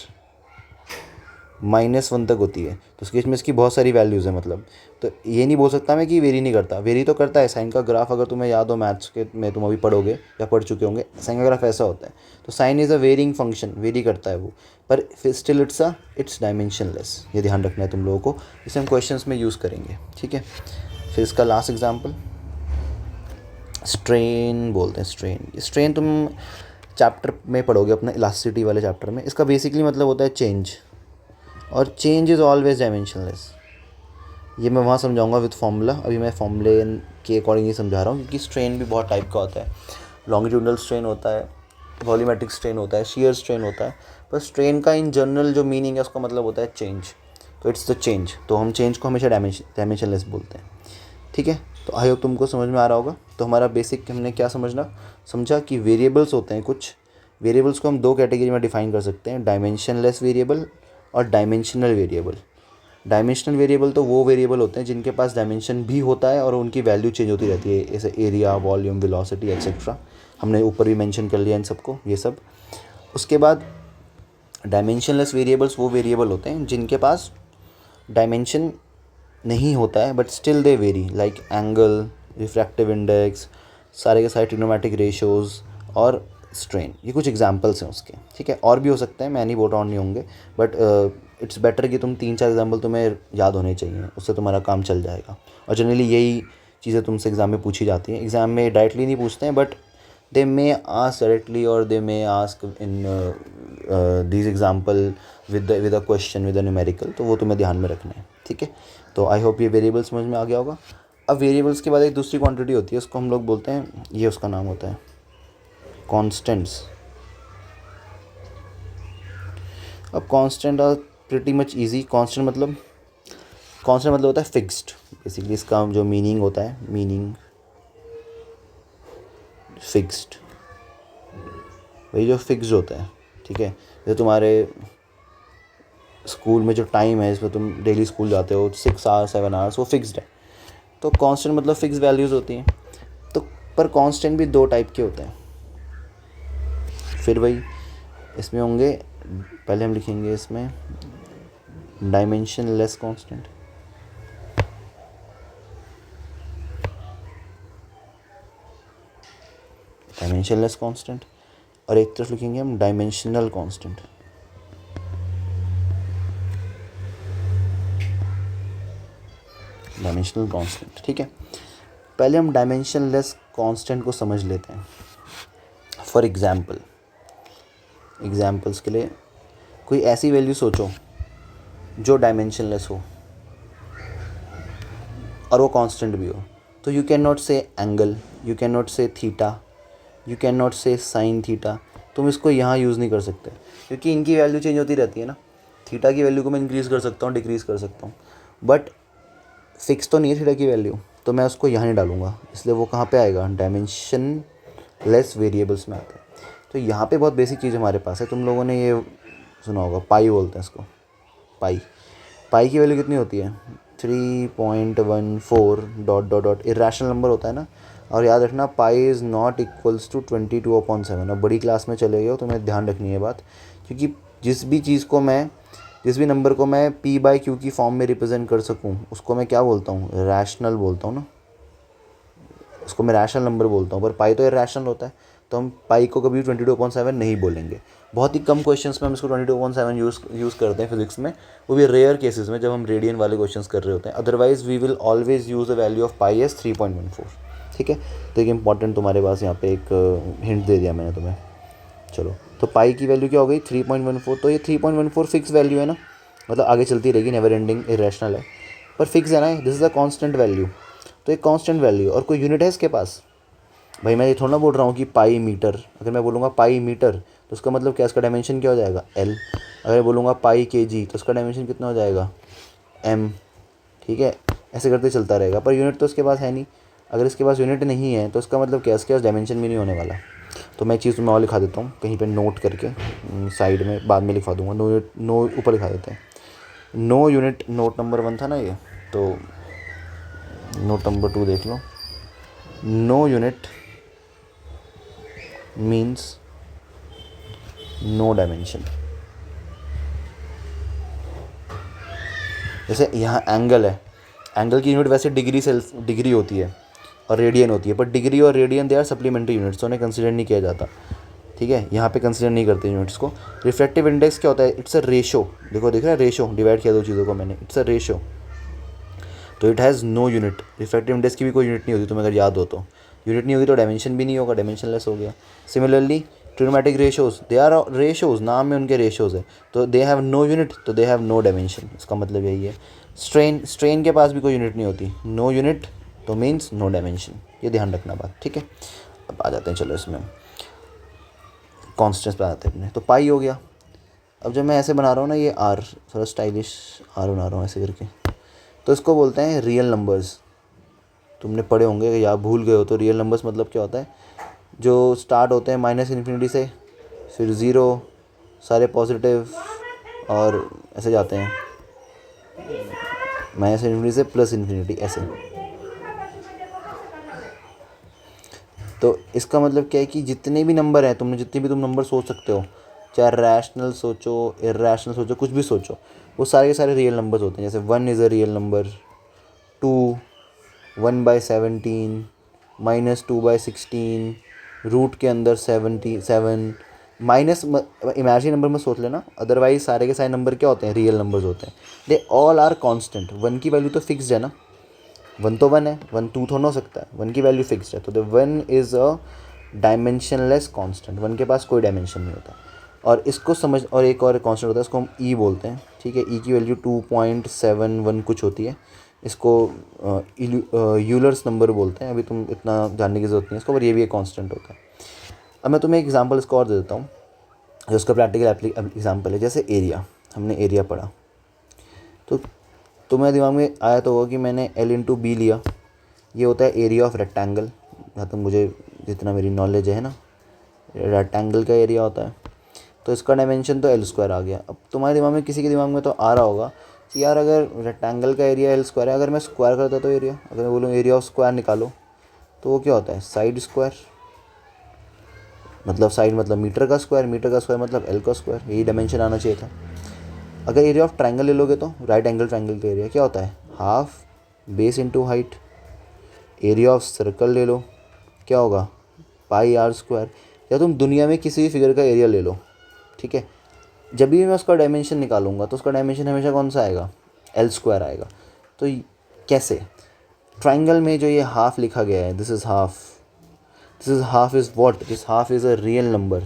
-1 तक होती है, तो उसके में इसकी बहुत सारी वैल्यूज़ है, मतलब तो ये नहीं बोल सकता मैं कि वेरी नहीं करता, वेरी तो करता है। साइन का ग्राफ अगर तुम्हें याद हो मैथ्स के में तुम अभी पढ़ोगे या पढ़ चुके होंगे, साइन का ग्राफ ऐसा होता है। तो sine is a varying function, vary करता है वो, पर स्टिल इट्स डायमेंशनलेस, ये ध्यान रखना है तुम लोगों को, इसे हम क्वेश्चंस में यूज़ करेंगे, ठीक है। फिर इसका लास्ट एग्जाम्पल स्ट्रेन बोलते हैं। स्ट्रेन तुम चैप्टर में पढ़ोगे अपना इलास्टिसिटी वाले चैप्टर में। इसका बेसिकली मतलब होता है चेंज, और चेंज इज़ ऑलवेज डायमेंशनलेस। ये मैं वहाँ समझाऊंगा विद फॉर्मूला, अभी मैं फॉर्मूले के अकॉर्डिंग ही समझा रहा हूँ, क्योंकि स्ट्रेन भी बहुत टाइप का होता है। लॉन्गिट्यूडनल स्ट्रेन होता है, वॉल्यूमेट्रिक स्ट्रेन होता है, शियर स्ट्रेन होता है, पर स्ट्रेन का इन जनरल जो मीनिंग है उसका मतलब होता है चेंज। तो इट्स द चेंज, तो हम चेंज को हमेशा डायमेंशनलेस बोलते हैं, ठीक है। तो आई होप तुमको समझ में आ रहा होगा। तो हमारा बेसिक हमने क्या समझा कि वेरिएबल्स होते हैं कुछ, वेरिएबल्स को हम 2 कैटेगरी में डिफाइन कर सकते हैं, डायमेंशनलेस वेरिएबल और डायमेंशनल वेरिएबल। डायमेंशनल वेरिएबल तो वो वेरिएबल होते हैं जिनके पास डायमेंशन भी होता है और उनकी वैल्यू चेंज होती रहती है, जैसे एरिया, वॉल्यूम, वेलोसिटी एक्सेट्रा, हमने ऊपर भी मेंशन कर लिया इन सबको, ये सब। उसके बाद डायमेंशनलेस वेरिएबल्स वो वेरिएबल होते हैं जिनके पास डायमेंशन नहीं होता है but still they very, like angle, refractive index, सारे के सारे ट्रिग्नोमेट्रिक रेशियोज़ और स्ट्रेन, ये कुछ एग्जांपल्स हैं उसके, ठीक है। और भी हो सकते हैं, मैं नहीं बोल रहा हूँ नहीं होंगे, बट इट्स बेटर कि तुम 3-4 एग्जांपल तुम्हें याद होने चाहिए, उससे तुम्हारा काम चल जाएगा। और जनरली यही चीज़ें तुमसे एग्ज़ाम में पूछी जाती हैं। एग्ज़ाम में डायरेक्टली नहीं पूछते हैं, but they may ask directly और they may ask in these example with a question, with a numerical, तो वो तुम्हें ध्यान में रखना है, ठीक है। तो आई होप ये वेरिएबल समझ में आ गया होगा। अब वेरिएबल्स के बाद एक दूसरी क्वांटिटी होती है, उसको हम लोग बोलते हैं, ये उसका नाम होता है कांस्टेंट्स। अब constant are pretty much easy. Constant मतलब होता है फिक्स्ड, बेसिकली इसका जो मीनिंग होता है, मीनिंग फिक्स्ड, वही जो फिक्स्ड होता है, ठीक है। जैसे तुम्हारे स्कूल में जो टाइम है, इसमें तुम डेली स्कूल जाते हो 6 आवर्स 7 आवर्स, वो फिक्स्ड है। तो कांस्टेंट मतलब फिक्स वैल्यूज़ होती हैं। तो पर कांस्टेंट भी 2 टाइप के होते हैं, फिर वही इसमें होंगे, पहले हम लिखेंगे इसमें dimension less constant, dimension less constant, और एक तरफ लिखेंगे हम डायमेंशनल कांस्टेंट। डायमेंशनल कांस्टेंट, ठीक है। पहले हम डायमेंशन लेस कांस्टेंट को समझ लेते हैं। फॉर एग्जाम्पल्स के लिए कोई ऐसी वैल्यू सोचो जो डायमेंशन लेस हो और वो कांस्टेंट भी हो। तो यू कैन नॉट से एंगल, यू कैन नॉट से थीटा, यू कैन नॉट से साइन थीटा। तुम इसको यहाँ यूज़ नहीं कर सकते क्योंकि इनकी वैल्यू चेंज होती रहती है ना। थीटा की वैल्यू को मैं इंक्रीज़ कर सकता हूँ, डिक्रीज़ कर सकता हूँ, बट फिक्स तो नहीं है थीटा की वैल्यू, तो मैं उसको यहाँ नहीं डालूंगा, इसलिए वो कहाँ पे आएगा, डायमेंशन लेस वेरिएबल्स में आता है। तो यहाँ पे बहुत बेसिक चीज़ हमारे पास है, तुम लोगों ने ये सुना होगा, पाई बोलते हैं इसको। पाई की वैल्यू कितनी होती है, 3.14 dot dot dot, irrational number होता है ना। और याद रखना पाई इज़ नॉट इक्वल्स टू 22/7। अब बड़ी क्लास में चले गए हो तो तुम्हें ध्यान रखनी है बात, क्योंकि जिस भी नंबर को मैं p/q की फॉर्म में रिप्रेजेंट कर सकूं उसको मैं क्या बोलता हूँ, रैशनल बोलता हूँ ना, उसको मैं रैशनल नंबर बोलता हूँ। पर पाई तो इरेशनल होता है, तो हम पाई को कभी 22/7 नहीं बोलेंगे। बहुत ही कम क्वेश्चंस में हम इसको 22/7 यूज़ करते हैं फिजिक्स में, वो भी रेयर केसेस में जब हम रेडियन वाले क्वेश्चंस कर रहे होते हैं। Otherwise we will always use the value of pi as 3.14, ठीक है। तो एक इंपॉर्टेंट तुम्हारे पास यहाँ पे एक हिंट दे दिया मैंने तुम्हें। चलो, तो पाई की वैल्यू क्या हो गई, 3.14। तो ये 3.14 फिक्स वैल्यू है ना, मतलब आगे चलती रहेगी, नेवर एंडिंग, इरेशनल है, पर फिक्स है ना, this is a constant value. तो एक कांस्टेंट वैल्यू और कोई यूनिट है इसके पास। भाई मैं ये थोड़ा ना बोल रहा हूँ कि पाई मीटर, अगर मैं बोलूँगा पाई मीटर तो उसका मतलब क्या, इसका डायमेंशन क्या हो जाएगा, एल। अगर बोलूँगा पाई केजी तो उसका डायमेंशन कितना हो जाएगा, एम, ठीक है। ऐसे करते चलता रहेगा, पर यूनिट तो इसके पास है नहीं। अगर इसके पास यूनिट नहीं है तो इसका मतलब क्या, इसके पास डायमेंशन भी नहीं होने वाला। तो मैं चीज़ मैं और लिखा देता हूँ कहीं पे नोट करके, साइड में बाद में लिखवा दूँगा, नो ऊपर लिखा देते हैं। नो यूनिट, नोट नंबर 1 था ना ये, तो नोट नंबर 2 देख लो। No unit means no dimension. जैसे यहाँ एंगल है, एंगल की यूनिट वैसे डिग्री होती है और रेडियन होती है, पर डिग्री और radian they are supplementary units, तो उन्हें कंसिडर नहीं किया जाता, ठीक है। यहाँ पे कंसिडर नहीं करते यूनिट्स को। रिफ्रैक्टिव इंडेक्स क्या होता है, इट्स अ रेशो। देखो दिख रहा है, रेशो, डिवाइड किया दो चीज़ों को मैंने, इट्स अ रेशो। तो it has no unit. Refractive index की भी कोई यूनिट नहीं होती, तुम्हें अगर याद हो तो। यूनिट नहीं होगी तो डायमेंशन भी नहीं होगा, डायमेंशन लेस हो गया। Similarly trigonometric ratios, they are ratios, नाम में उनके रेशोज़ है, तो दे हैव नो यूनिट, तो दे हैव नो डायमेंशन, इसका मतलब यही है। स्ट्रेन के पास भी कोई यूनिट नहीं होती, नो यूनिट तो मीन्स नो डायमेंशन, ये ध्यान रखना बात, ठीक है। अब आ जाते हैं, चलो इसमें कॉन्स्टेंट्स पे आते हैं अपने। तो पाई हो गया। अब जब मैं ऐसे बना रहा हूँ ना, ये आर, थोड़ा स्टाइलिश आर बना रहा हूँ ऐसे करके, तो इसको बोलते हैं रियल नंबर्स। तुमने पढ़े होंगे, या भूल गए हो तो रियल नंबर्स मतलब क्या होता है, जो स्टार्ट होते हैं -इन्फिनिटी से, फिर ज़ीरो, सारे पॉजिटिव, और ऐसे जाते हैं -इन्फिनिटी से +इन्फिनिटी, ऐसे। तो इसका मतलब क्या है कि जितने भी नंबर हैं, जितने भी तुम नंबर सोच सकते हो, चाहे रैशनल सोचो, इर्रेशनल सोचो, कुछ भी सोचो, वो सारे के सारे रियल नंबर्स होते हैं। जैसे 1 is a real number, 2 1/17, -2/16, root के अंदर 77, माइनस इमेजिनरी नंबर में सोच लेना, अदरवाइज सारे के सारे नंबर क्या होते हैं, रियल नंबर्स होते हैं। दे ऑल आर कांस्टेंट। 1 की वैल्यू तो फिक्स्ड है ना, 1 तो 1 है, 1 2 थोड़ा हो सकता है, 1 की वैल्यू फिक्स्ड है, तो the 1 is a dimensionless constant. 1 के पास कोई डायमेंशन नहीं होता। और इसको समझ, और एक और कांस्टेंट होता है, इसको हम ई बोलते हैं, ठीक है। ई की वैल्यू 2.71 कुछ होती है, इसको यूलर्स नंबर बोलते हैं। अभी तुम इतना जानने की ज़रूरत नहीं है इसको, पर ये भी एक कांस्टेंट होता है। अब मैं तुम्हें एक एग्जांपल इसको और दे देता हूँ, जो उसका प्रैक्टिकल एग्जांपल है। जैसे एरिया, हमने एरिया पढ़ा, तो तुम्हें दिमाग में आया तो होगा कि मैंने L/B लिया, ये होता है एरिया ऑफ रेक्टेंगल, जहाँ तक मुझे जितना मेरी नॉलेज है ना, रेक्टेंगल का एरिया होता है। तो इसका डायमेंशन तो L² आ गया। अब तुम्हारे दिमाग में, किसी के दिमाग में तो आ रहा होगा कि यार अगर रेक्टेंगल का एरिया L² है, अगर मैं स्क्वायर करता तो एरिया, अगर मैं बोलूँ एरिया ऑफ स्क्वायर निकालो, तो वो क्या होता है, साइड स्क्वायर। मतलब साइड मतलब मीटर का स्क्वायर मतलब एल का स्क्वायर, यही डायमेंशन आना चाहिए था। अगर एरिया ऑफ ट्रायंगल ले लोगे तो राइट एंगल ट्रायंगल का एरिया क्या होता है, half base into height. Area of circle ले लो, क्या होगा, पाई आर स्क्वायर। या तुम दुनिया में किसी भी फिगर का एरिया ले लो, ठीक है, जब भी मैं उसका डायमेंशन निकालूंगा तो उसका डायमेंशन हमेशा कौन सा आएगा, एल स्क्वायर आएगा। तो कैसे, ट्राइंगल में जो ये हाफ लिखा गया है, this is half is what, this half is a real number.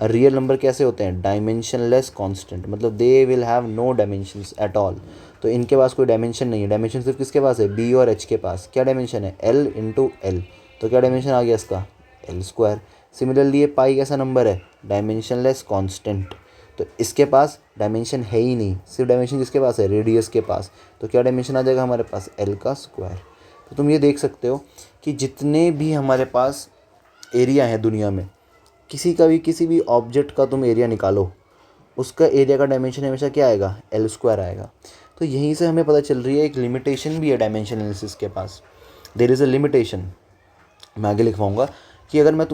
Real number कैसे होते हैं, डायमेंशनलेस कांस्टेंट, मतलब they will have no dimensions at all. तो इनके पास कोई डायमेंशन नहीं है। डायमेंशन सिर्फ किसके पास है, बी और एच के पास। क्या डायमेंशन है, एल इंटू एल। तो क्या डायमेंशन आ गया इसका, एल स्क्वायर। सिमिलरली ये पाई कैसा नंबर है, डायमेंशनलेस कांस्टेंट। तो इसके पास डायमेंशन है ही नहीं, सिर्फ डायमेंशन किसके पास है, रेडियस के पास। तो क्या डायमेंशन आ जाएगा हमारे पास, एल का स्क्वायर। तो तुम ये देख सकते हो कि जितने भी हमारे पास एरिया है दुनिया में, किसी भी ऑब्जेक्ट का तुम एरिया निकालो, उसका एरिया का डायमेंशन हमेशा क्या आएगा, एल स्क्वायर आएगा। तो यहीं से हमें पता चल रही है एक लिमिटेशन भी है डायमेंशन एनालिसिस के पास। There is a limitation. मैं आगे लिखवाऊंगा कि अगर मैं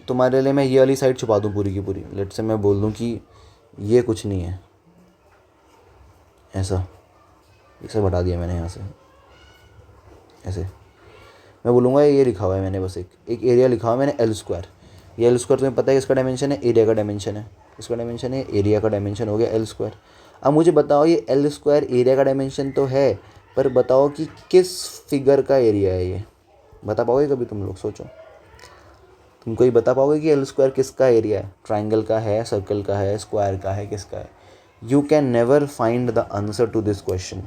तुम्हारे लिए मैं ये वाली साइड छुपा दूँ पूरी की पूरी, लेट से मैं बोल दूँ कि ये कुछ नहीं है, ऐसा, इसे हटा दिया मैंने यहाँ से, ऐसे मैं बोलूँगा ये लिखा हुआ है मैंने, बस एक एरिया लिखा हुआ है मैंने, एल स्क्वायर। ये एल स्क्वायर तुम्हें पता है किसका डायमेंशन है, एरिया का डायमेंशन है। इसका डायमेंशन है, एरिया का डायमेंशन हो गया एल स्क्वायर। अब मुझे बताओ ये एल स्क्वायर एरिया का डायमेंशन तो है, पर बताओ कि किस फिगर का एरिया है ये, बता पाओगे कभी तुम लोग, सोचो तुमको ही बता पाओगे कि एल स्क्वायर किसका एरिया है, ट्राइंगल का है, सर्कल का है, स्क्वायर का है, किसका है। You can never find the answer to this question,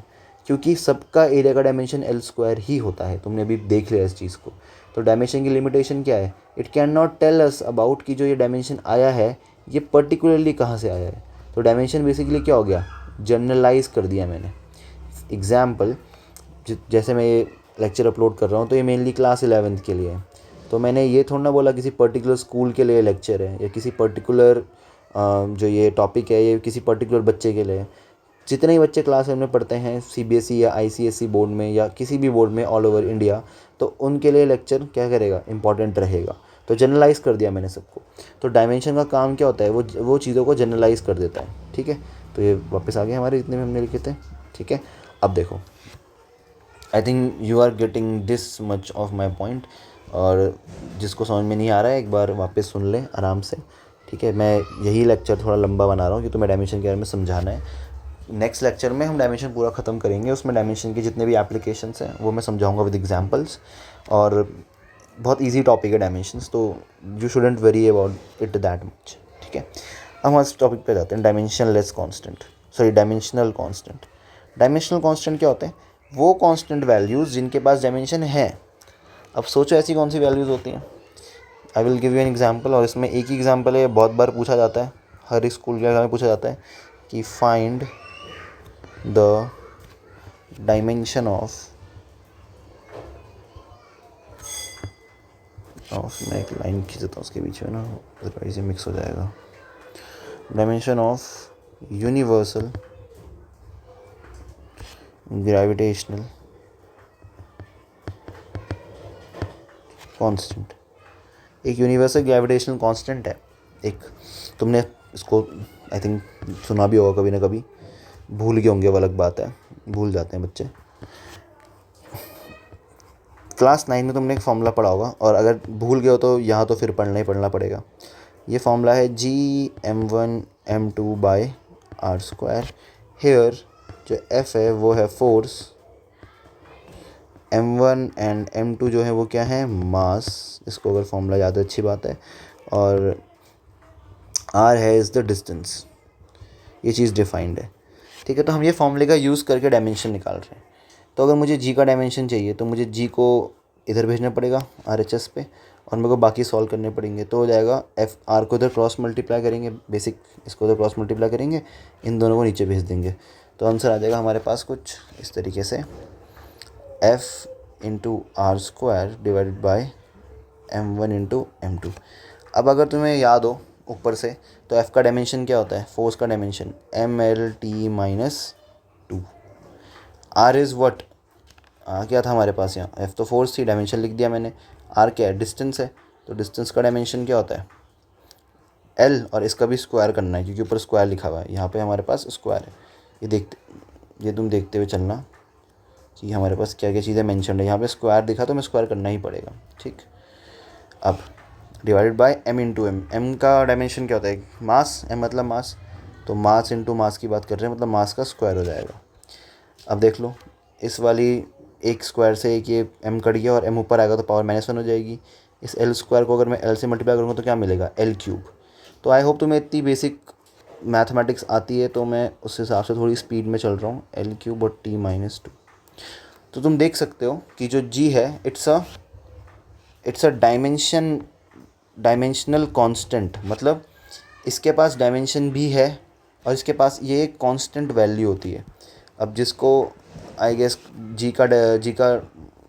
क्योंकि सबका एरिया का डायमेंशन एल स्क्वायर ही होता है। तुमने अभी देख लिया इस चीज़ को। तो डायमेंशन की लिमिटेशन क्या है, it can not tell us about कि जो ये डायमेंशन आया है ये पर्टिकुलरली कहाँ से आया है। तो डायमेंशन बेसिकली क्या हो गया, जनरलाइज कर दिया मैंने। एग्जाम्पल, जैसे मैं ये लेक्चर अपलोड कर रहा हूँ तो ये मेनली क्लास 11th के लिए है। तो मैंने ये थोड़ा ना बोला किसी पर्टिकुलर स्कूल के लिए लेक्चर है, या किसी पर्टिकुलर जो ये टॉपिक है ये किसी पर्टिकुलर बच्चे के लिए है। जितने ही बच्चे क्लास 11 में पढ़ते हैं सीबीएसई या आईसीएसई बोर्ड में या किसी भी बोर्ड में ऑल ओवर इंडिया, तो उनके लिए लेक्चर क्या करेगा, इंपॉर्टेंट रहेगा। तो जनरलाइज़ कर दिया मैंने सबको। तो डायमेंशन का काम क्या होता है, वो चीज़ों को जनरलाइज़ कर देता है, ठीक है। तो ये वापस आ गए हमारे जितने में हमने लिखे थे, ठीक है। अब देखो, I think you are getting this much of my point. और जिसको समझ में नहीं आ रहा है एक बार वापस सुन ले आराम से, ठीक है। मैं यही लेक्चर थोड़ा लंबा बना रहा हूँ कि तुम्हें डायमेंशन के बारे में समझाना है। नेक्स्ट लेक्चर में हम डायमेंशन पूरा ख़त्म करेंगे, उसमें डायमेंशन के जितने भी एप्लीकेशंस हैं वो मैं समझाऊंगा विद एग्जांपल्स। और बहुत इजी टॉपिक है डायमेंशंस, तो you shouldn't worry about it that much, ठीक है। हम इस टॉपिक पे जाते हैं, dimensionless constant, sorry dimensional constant. Dimensional constant क्या होते हैं, वो कांस्टेंट वैल्यूज़ जिनके पास डायमेंशन है। अब सोचो ऐसी कौन सी वैल्यूज़ होती हैं। I will give you an example, और इसमें एक ही एग्जांपल है, बहुत बार पूछा जाता है, हर स्कूल के एग्जाम में पूछा जाता है कि फाइंड द डायमेंशन ऑफ मैं एक लाइन खींच देता हूँ उसके बीच में ना, अदरवाइज ये मिक्स हो जाएगा। Dimension of universal gravitational constant. एक यूनिवर्सल ग्रेविटेशनल कांस्टेंट है एक, तुमने इसको आई थिंक सुना भी होगा कभी ना कभी, भूल गए होंगे वो अलग बात है, भूल जाते हैं बच्चे। क्लास 9 में तुमने एक फॉर्मूला पढ़ा होगा, और अगर भूल गए हो तो यहाँ तो फिर पढ़ना पड़ेगा। ये फॉर्मूला है Gm1m2/r²। हेयर जो F है वो है फोर्स, m1 एंड m2 जो है वो क्या है, मास। इसको अगर फॉर्मूला याद है अच्छी बात है। और r है इज़ द डिस्टेंस। ये चीज़ डिफाइंड है, ठीक है। तो हम ये फॉर्मूले का यूज़ करके डायमेंशन निकाल रहे हैं। तो अगर मुझे जी का डायमेंशन चाहिए तो मुझे जी को इधर भेजना पड़ेगा RHS पे, और मेरे को बाकी सॉल्व करने पड़ेंगे। तो हो जाएगा एफ आर को इधर क्रॉस मल्टीप्लाई करेंगे, बेसिक इसको इधर क्रॉस मल्टीप्लाई करेंगे, इन दोनों को नीचे भेज देंगे। तो आंसर आ जाएगा हमारे पास कुछ इस तरीके से, F/r² divided by m1 into m2। अब अगर तुम्हें याद हो ऊपर से, तो F का डायमेंशन क्या होता है, फोर्स का dimension mlt-2। R is what, क्या था हमारे पास यहाँ, F तो फोर्स थी, डायमेंशन लिख दिया मैंने। R क्या है, डिस्टेंस है, तो डिस्टेंस का डायमेंशन क्या होता है, एल और इसका भी स्क्वायर करना है क्योंकि ऊपर स्क्वायर लिखा हुआ है, यहाँ पे हमारे पास स्क्वायर है। ये तुम देखते हुए चलना कि हमारे पास क्या क्या चीज़ें मेंशन है। यहाँ पे स्क्वायर दिखा तो हमें स्क्वायर करना ही पड़ेगा, ठीक। अब divided by m into M. M का डायमेंशन क्या होता है? मास। एम मतलब मास, तो मास इंटू मास की बात कर रहे हैं, मतलब मास का स्क्वायर हो जाएगा। अब देख लो, इस वाली एक स्क्वायर से एक ये m कट गया और m ऊपर आएगा तो पावर -1 हो जाएगी। इस l स्क्वायर को अगर मैं l से मल्टीप्लाई करूँगा तो क्या मिलेगा? l cube. तो आई होप तुम्हें इतनी बेसिक मैथमेटिक्स आती है, तो मैं उस हिसाब से थोड़ी स्पीड में चल रहा हूँ। l क्यूब और t-2। तो तुम देख सकते हो कि जो g है इट्स अ डायमेंशनल कांस्टेंट, मतलब इसके पास डायमेंशन भी है और इसके पास ये एक कांस्टेंट वैल्यू होती है। अब जिसको आई गेस जी का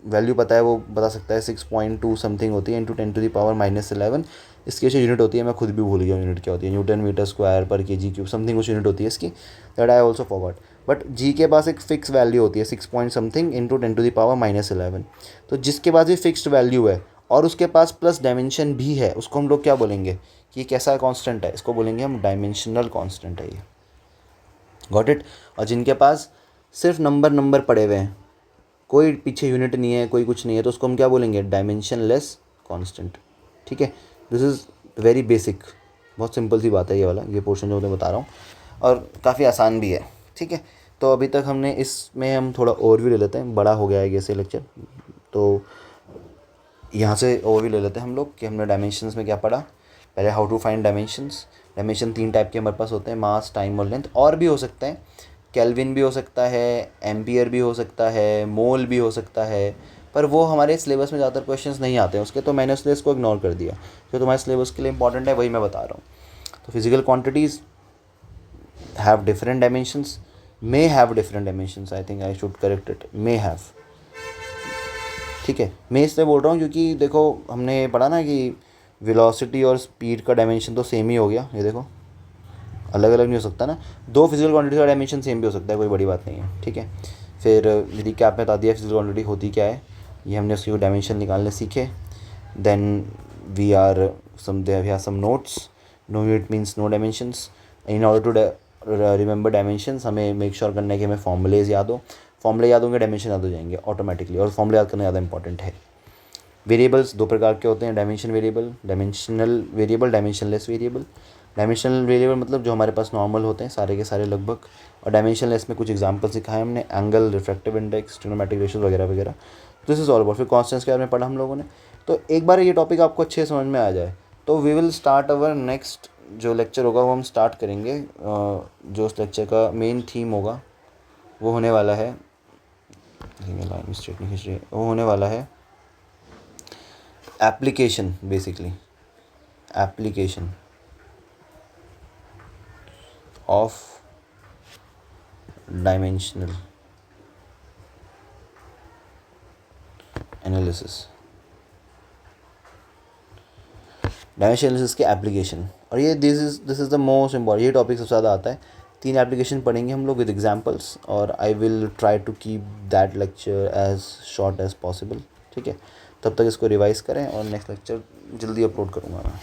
वैल्यू पता है वो बता सकता है, 6.2 समथिंग होती है इंटू 10⁻⁻11। इसकी जो यूनिट होती है मैं खुद भी भूल गया यूनिट क्या होती है, Newton metre square per K G cube something कुछ यूनिट होती है इसकी, that I also forgot. But G के पास एक फिक्स वैल्यू होती है 6 पॉइंट समथिंग इंटू 10⁻⁻11। तो जिसके पास ये फिक्स्ड वैल्यू है और उसके पास प्लस डायमेंशन भी है, उसको हम लोग क्या बोलेंगे कि कैसा कांस्टेंट है? इसको बोलेंगे हम डायमेंशनल कांस्टेंट है ये। Got it. और जिनके पास सिर्फ नंबर पड़े हुए हैं, कोई पीछे यूनिट नहीं है, कोई कुछ नहीं है, तो उसको हम क्या बोलेंगे? डायमेंशनलेस कांस्टेंट, ठीक है। दिस इज़ वेरी बेसिक, बहुत सिंपल सी बात है ये वाला, ये पोर्शन जो मैं बता रहा हूँ, और काफ़ी आसान भी है, ठीक है। तो अभी तक हमने इसमें हम थोड़ा ओवरव्यू ले लेते हैं, बड़ा हो गया है ये लेक्चर, तो यहाँ से ओवरव्यू ले लेते हैं हम लोग कि हमने डायमेंशंस में क्या पढ़ा। पहले how to find dimensions. Dimension 3 type के हमारे पास होते हैं, मास, टाइम और लेंथ। और भी हो सकते हैं, केल्विन भी हो सकता है, एम्पियर भी हो सकता है, मोल भी हो सकता है, पर वो हमारे सिलेबस में ज़्यादातर क्वेश्चंस नहीं आते हैं उसके, तो मैंने इसलिए इसको इग्नोर कर दिया। जो तुम्हारे सिलेबस के लिए इंपॉर्टेंट है वही मैं बता रहा हूँ। तो physical quantities have different dimensions, may have different dimensions, I think I should correct it, may have, ठीक है। मैं इसलिए बोल रहा हूँ क्योंकि देखो हमने ये पढ़ा ना कि वेलोसिटी और स्पीड का डायमेंशन तो सेम ही हो गया, ये देखो अलग अलग नहीं हो सकता ना। दो फिजिकल क्वांटिटी का डायमेंशन सेम भी हो सकता है, कोई बड़ी बात नहीं है, ठीक है। फिर यदि क्या आपने बता दिया फिजिकल क्वांटिटी होती क्या है, ये हमने उसकी डायमेंशन निकालने सीखे। Then we are some notes. No unit means no dimensions. In order to remember dimensions हमें मेक श्योर करना है कि हमें फॉर्मूलेज याद हो। फॉर्मूले याद होंगे, डायमेंशन याद हो जाएंगे ऑटोमेटिकली, और फॉर्मूले याद करना ज़्यादा इंपॉर्टेंट है। वेरिएबल्स 2 प्रकार के होते हैं, dimension variable, dimensional variable, dimensionless variable. Dimensional variable मतलब जो हमारे पास नॉर्मल होते हैं सारे के सारे लगभग, और डायमेंशनलेस में कुछ एग्जांपल सिखाए हमने, angle, refractive index, trigonometric ratios वगैरह वगैरह। This is all about. फिर कॉन्स्टेंट्स के बारे में पढ़ा हम लोगों ने। तो एक बार ये टॉपिक आपको अच्छे समझ में आ जाए तो we will start our next जो लेक्चर होगा वो हम स्टार्ट करेंगे। जो उस लेक्चर का मेन थीम होगा वो होने वाला है, लाइन मिस्टेक नहीं खींच रही, वो होने वाला है application, basically application of dimensional analysis, dimensional analysis के एप्लीकेशन। और ये this is the most important, ये टॉपिक सबसे ज़्यादा आता है। 3 एप्लीकेशन पढ़ेंगे हम लोग विद एग्जांपल्स, और I will try to keep that lecture as short as possible, ठीक है। तब तक इसको रिवाइज़ करें और नेक्स्ट लेक्चर जल्दी अपलोड करूँगा मैं।